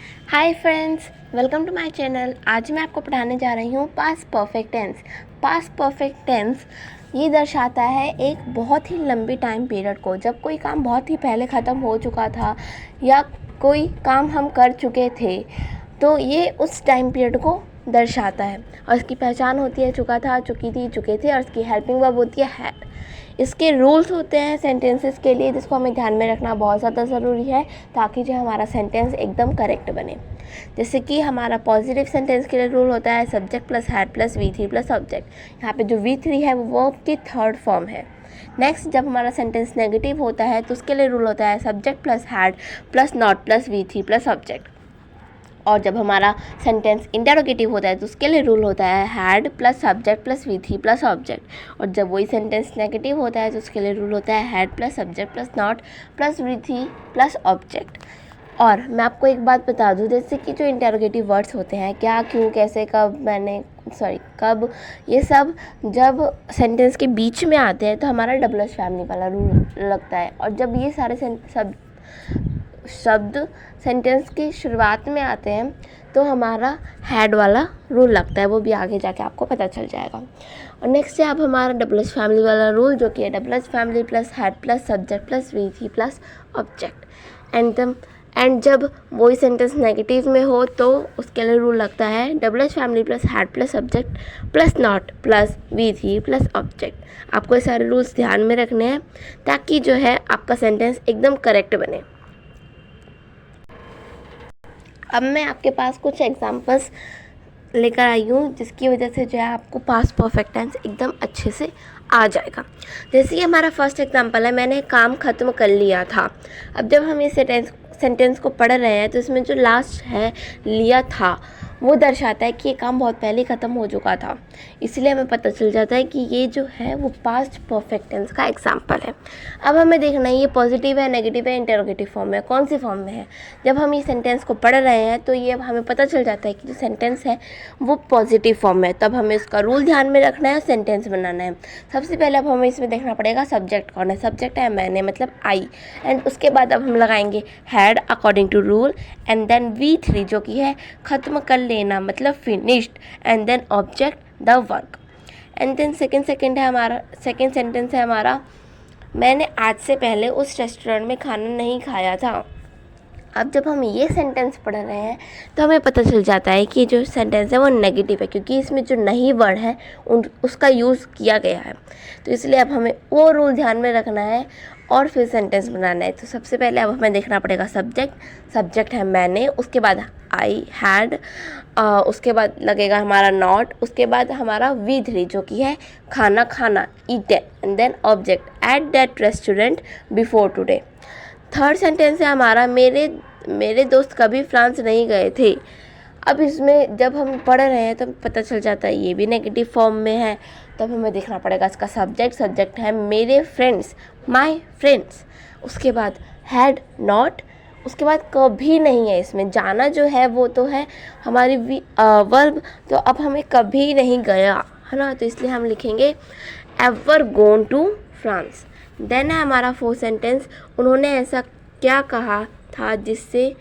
Hi friends, welcome to my channel. आज मैं आपको पढ़ाने जा रही हूँ past perfect tense. Past perfect tense ये दर्शाता है एक बहुत ही लंबी टाइम पीरियड को, जब कोई काम बहुत ही पहले ख़त्म हो चुका था या कोई काम हम कर चुके थे, तो ये उस टाइम पीरियड को दर्शाता है। और इसकी पहचान होती है चुका था, चुकी थी, चुके थे, और इसकी हेल्पिंग वर्ब होती है हैड। इसके रूल्स होते हैं सेंटेंसेस के लिए, जिसको हमें ध्यान में रखना बहुत ज़्यादा ज़रूरी है ताकि जो हमारा सेंटेंस एकदम करेक्ट बने। जैसे कि हमारा पॉजिटिव सेंटेंस के लिए रूल होता है subject plus had plus V3 plus object. यहाँ पे जो V3 है वो वर्ब की थर्ड फॉर्म है। नेक्स्ट, जब हमारा सेंटेंस नेगेटिव होता है तो उसके लिए रूल होता है subject plus had plus not plus V3 plus object. और जब हमारा सेंटेंस इंटरोगेटिव होता है तो उसके लिए रूल होता है had plus subject plus V3 plus object. और जब वही सेंटेंस नेगेटिव होता है तो उसके लिए रूल होता है had plus subject plus not plus V3 plus object. और मैं आपको एक बात बता दूं, जैसे कि जो इंटरोगेटिव वर्ड्स होते हैं क्या, क्यों, कैसे, कब, ये सब जब सेंटेंस के बीच में आते हैं तो हमारा डबल फैमिली वाला रूल लगता है। और जब ये सारे शब्द सेंटेंस की शुरुआत में आते हैं तो हमारा हैड वाला रूल लगता है, वो भी आगे जाके आपको पता चल जाएगा। और नेक्स्ट है अब हमारा डबल फैमिली वाला रूल, जो कि है double family plus had plus subject plus V3 plus object. And जब वही सेंटेंस नेगेटिव में हो तो उसके लिए रूल लगता है double family plus had plus subject plus not plus V3 plus object. आपको ये सारे रूल्स ध्यान में रखने हैं ताकि जो है आपका सेंटेंस एकदम करेक्ट बने। अब मैं आपके पास कुछ एग्जांपल्स लेकर आई हूँ जिसकी वजह से जो है आपको पास्ट परफेक्ट टेंस एकदम अच्छे से आ जाएगा। जैसे कि हमारा फर्स्ट एग्जांपल है, मैंने काम ख़त्म कर लिया था। अब जब हम इस सेंटेंस को पढ़ रहे हैं तो इसमें जो लास्ट है लिया था वो दर्शाता है कि ये काम बहुत पहले ख़त्म हो चुका था, इसलिए हमें पता चल जाता है कि ये जो है वो पास्ट परफेक्ट टेंस का एग्जांपल है। अब हमें देखना है ये पॉजिटिव है, नेगेटिव है, इंटरोगेटिव फॉर्म में, कौन सी फॉर्म में है। जब हम ये सेंटेंस को पढ़ रहे हैं तो ये हमें पता चल जाता है कि जो सेंटेंस है वो पॉजिटिव फॉर्म में है, तब हमें उसका रूल ध्यान में रखना है और सेंटेंस बनाना है। सबसे पहले अब हमें इसमें देखना पड़ेगा सब्जेक्ट कौन है। सब्जेक्ट है मैंने, मतलब आई। एंड उसके बाद अब हम लगाएंगे had according to rule, and then V3 जो कि है ख़त्म कर लेना, मतलब finished, and then object the work. And then second sentence है हमारा मैंने आज से पहले उस रेस्टोरेंट में खाना नहीं खाया था। अब जब हम ये सेंटेंस पढ़ रहे हैं तो हमें पता चल जाता है कि जो सेंटेंस है वो नेगेटिव है, क्योंकि इसमें जो नहीं वर्ड है उसका यूज़ किया गया है। तो इसलिए अब हमें वो रूल ध्यान में रखना है और फिर सेंटेंस बनाना है। तो सबसे पहले अब हमें देखना पड़ेगा सब्जेक्ट है मैंने, उसके बाद आई हैड, उसके बाद लगेगा हमारा नॉट, उसके बाद हमारा V3 जो कि है खाना eaten, and then object at that restaurant before today. Third sentence है हमारा मेरे दोस्त कभी फ्रांस नहीं गए थे। अब इसमें जब हम पढ़ रहे हैं तो पता चल जाता है ये भी नेगेटिव फॉर्म में है, तब हमें देखना पड़ेगा इसका सब्जेक्ट है मेरे फ्रेंड्स, माय फ्रेंड्स। उसके बाद हैड नॉट, उसके बाद कभी नहीं है इसमें, जाना जो है वो तो है हमारी वर्ब, तो अब हमें कभी नहीं गया है ना, तो इसलिए हम लिखेंगे ever gone to France. Then है हमारा फोर्थ सेंटेंस, उन्होंने ऐसा क्या कहा था जिससे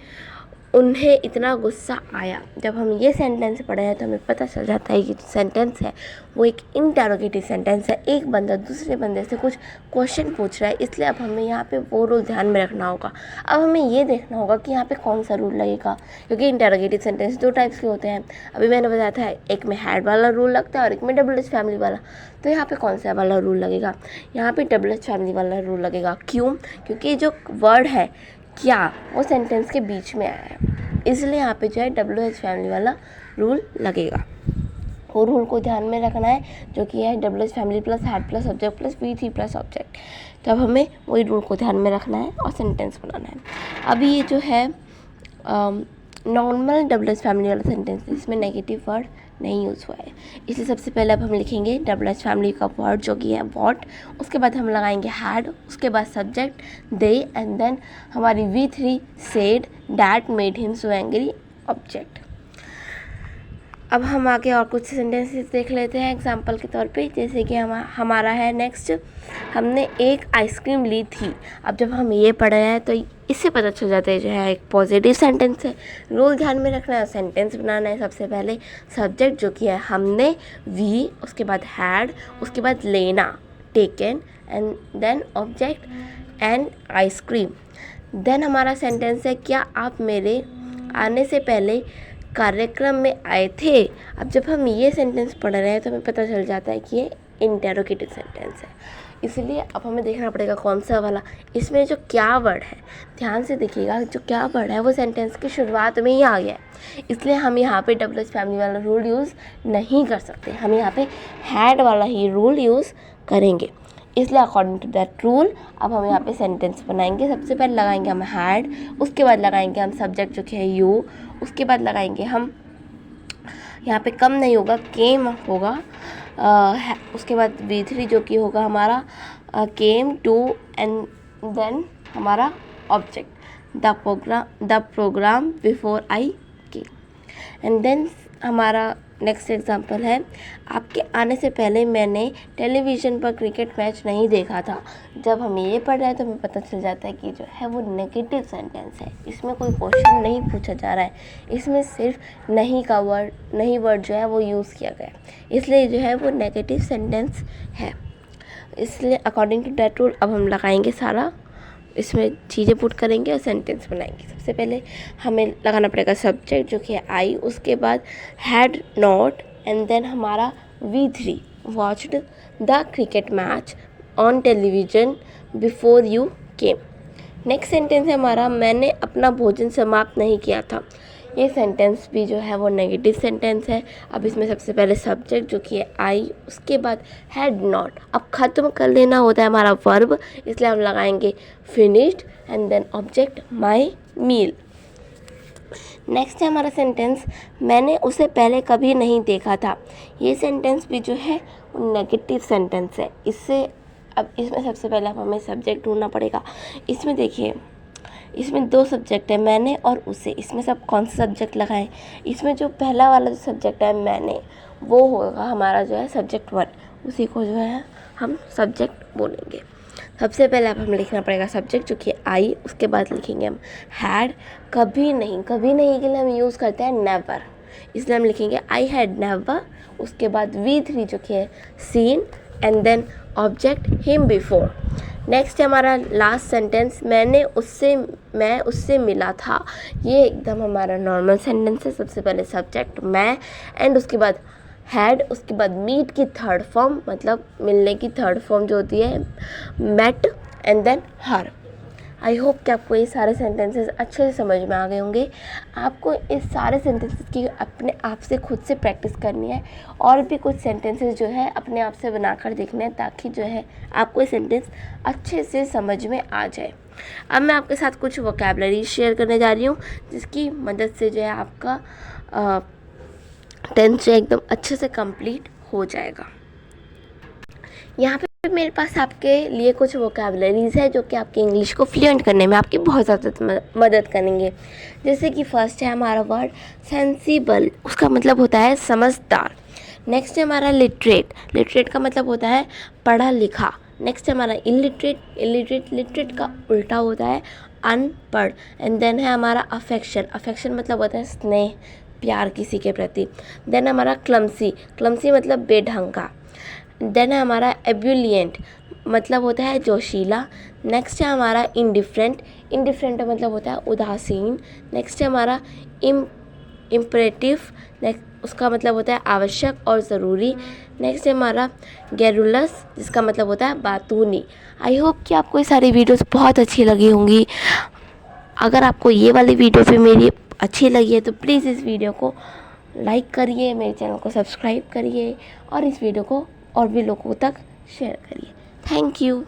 उन्हें इतना गुस्सा आया। जब हम ये सेंटेंस पढ़े हैं तो हमें पता चल जाता है कि जो सेंटेंस है वो एक इंटरोगेटिव सेंटेंस है। एक बंदा दूसरे बंदे से कुछ क्वेश्चन पूछ रहा है, इसलिए अब हमें यहाँ पे वो रूल ध्यान में रखना होगा। अब हमें ये देखना होगा कि यहाँ पे कौन सा रूल लगेगा, क्योंकि इंटरोगेटिव सेंटेंस दो टाइप्स के होते हैं। अभी मैंने बताया था एक में हैड वाला रूल लगता है और एक में डबल एच फैमिली वाला। तो यहाँ पे कौन सा वाला रूल लगेगा, यहाँ पे डबल एच फैमिली वाला रूल लगेगा। क्यों? क्योंकि जो वर्ड है क्या वो सेंटेंस के बीच में आया है, इसलिए यहाँ पे जो है डब्ल्यू एच फैमिली वाला रूल लगेगा। वो रूल को ध्यान में रखना है जो कि है W H family plus had plus subject plus V3 plus object. तो अब हमें वही रूल को ध्यान में रखना है और सेंटेंस बनाना है। अभी ये जो है नॉर्मल डब्ल्यू एच फैमिली वाला सेंटेंस, इसमें नेगेटिव वर्ड नहीं यूज़ हुआ है, इसलिए सबसे पहले अब हम लिखेंगे डबल एच फैमिली का वर्ड जो कि है वॉट, उसके बाद हम लगाएंगे हैड, उसके बाद सब्जेक्ट दे, एंड देन हमारी V3 said that made him so angry object. अब हम आगे और कुछ सेंटेंसेस देख लेते हैं एग्जांपल के तौर पे। जैसे कि हमारा है नेक्स्ट, हमने एक आइसक्रीम ली थी। अब जब हम ये पढ़ रहे हैं तो इससे पता चल जाता है जो है एक पॉजिटिव सेंटेंस है। रूल ध्यान में रखना है, सेंटेंस बनाना है। सबसे पहले सब्जेक्ट जो कि है हमने, वी, उसके बाद हैड, उसके बाद लेना, taken, and then object and ice cream. Then हमारा सेंटेंस है क्या आप मेरे आने से पहले कार्यक्रम में आए थे। अब जब हम ये सेंटेंस पढ़ रहे हैं तो हमें पता चल जाता है कि ये इंटेरोगेटिव सेंटेंस है, इसलिए अब हमें देखना पड़ेगा कौन सा वाला। इसमें जो क्या वर्ड है, ध्यान से देखिएगा, जो क्या वर्ड है वो सेंटेंस की शुरुआत में ही आ गया है, इसलिए हम यहाँ पे डबल एच फैमिली वाला रूल यूज़ नहीं कर सकते। हम यहाँ पे हैड वाला ही रूल यूज़ करेंगे। इसलिए अकॉर्डिंग टू दैट रूल अब हम यहाँ पे सेंटेंस बनाएंगे। सबसे पहले लगाएंगे हम हैड, उसके बाद लगाएंगे हम सब्जेक्ट जो कि है यू, उसके बाद लगाएंगे हम, यहाँ पे कम नहीं होगा, केम होगा, उसके बाद V3 जो कि होगा हमारा केम टू, एंड देन हमारा object the program before I came. And then हमारा नेक्स्ट एग्जांपल है आपके आने से पहले मैंने टेलीविज़न पर क्रिकेट मैच नहीं देखा था। जब हम ये पढ़ रहे हैं तो हमें पता चल जाता है कि जो है वो नेगेटिव सेंटेंस है, इसमें कोई क्वेश्चन नहीं पूछा जा रहा है, इसमें सिर्फ नहीं का वर्ड जो है वो यूज़ किया गया है, इसलिए जो है वो नेगेटिव सेंटेंस है। इसलिए अकॉर्डिंग टू दैट रूल अब हम लगाएंगे सारा, इसमें चीज़ें पुट करेंगे और सेंटेंस बनाएंगे। सबसे पहले हमें लगाना पड़ेगा सब्जेक्ट जो कि है आई, उसके बाद हैड नॉट, एंड देन हमारा V3 watched the cricket match on television before you came. Next sentence है हमारा मैंने अपना भोजन समाप्त नहीं किया था। ये सेंटेंस भी जो है वो नेगेटिव सेंटेंस है। अब इसमें सबसे पहले सब्जेक्ट जो कि है आई, उसके बाद हैड नॉट। अब ख़त्म कर लेना होता है हमारा वर्ब, इसलिए हम लगाएंगे finished, and then object my meal. Next है हमारा सेंटेंस मैंने उसे पहले कभी नहीं देखा था। ये सेंटेंस भी जो है वो नेगेटिव सेंटेंस है। अब इसमें सबसे पहले हमें सब्जेक्ट ढूंढना पड़ेगा। इसमें देखिए, इसमें दो सब्जेक्ट है, मैंने और उसे। इसमें सब कौन सा सब्जेक्ट लगाएं? इसमें जो पहला वाला जो सब्जेक्ट है मैंने, वो होगा हमारा जो है सब्जेक्ट 1, उसी को जो है हम सब्जेक्ट बोलेंगे। सबसे पहले अब हमें लिखना पड़ेगा सब्जेक्ट जो कि आई, उसके बाद लिखेंगे हम हैड। कभी नहीं के लिए हम यूज़ करते हैं नेवर, इसलिए हम लिखेंगे आई हैड नेवर। उसके बाद V3 जो कि है seen, and then object him before. Next है हमारा लास्ट सेंटेंस मैं उससे मिला था। ये एकदम हमारा नॉर्मल सेंटेंस है। सबसे पहले सब्जेक्ट मैं, एंड उसके बाद हैड, उसके बाद मीट की थर्ड फॉर्म, मतलब मिलने की थर्ड फॉर्म जो होती है met, and then her. I hope कि आपको ये सारे सेंटेंसेस अच्छे से समझ में आ गए होंगे। आपको इस सारे सेंटेंसेस की अपने आप से खुद से प्रैक्टिस करनी है, और भी कुछ सेंटेंसेस जो है अपने आप से बनाकर देखने हैं, ताकि जो है आपको ये सेंटेंस अच्छे से समझ में आ जाए। अब मैं आपके साथ कुछ वोकैबलरी शेयर करने जा रही हूँ, जिसकी मदद से जो है आपका टेंथ जो एकदम अच्छे से कंप्लीट हो जाएगा। यहाँ पे मेरे पास आपके लिए कुछ वोकैबलरीज़ है जो कि आपके इंग्लिश को फ्लुएंट करने में आपकी बहुत ज़्यादा मदद करेंगे। जैसे कि फर्स्ट है हमारा वर्ड सेंसिबल, उसका मतलब होता है समझदार। नेक्स्ट है हमारा लिटरेट का मतलब होता है पढ़ा लिखा। नेक्स्ट है हमारा लिटरेट का उल्टा होता है अनपढ़। एंड देन है हमारा अफेक्शन मतलब होता है स्नेह, प्यार किसी के प्रति। देन हमारा क्लमसी मतलब बेढंग का। देन है हमारा एब्यूलिएंट, मतलब होता है जोशीला। नेक्स्ट है हमारा इंडिफरेंट मतलब होता है उदासीन। नेक्स्ट है हमारा इम्परेटिव, उसका मतलब होता है आवश्यक और ज़रूरी। नेक्स्ट है हमारा गैरुलस, जिसका मतलब होता है बातूनी। आई होप कि आपको ये सारी वीडियोस बहुत अच्छी लगी होंगी। अगर आपको ये वाली वीडियो भी मेरी अच्छी लगी है तो प्लीज़ इस वीडियो को लाइक करिए, मेरे चैनल को सब्सक्राइब करिए, और इस वीडियो को और भी लोगों तक शेयर करिए। Thank you.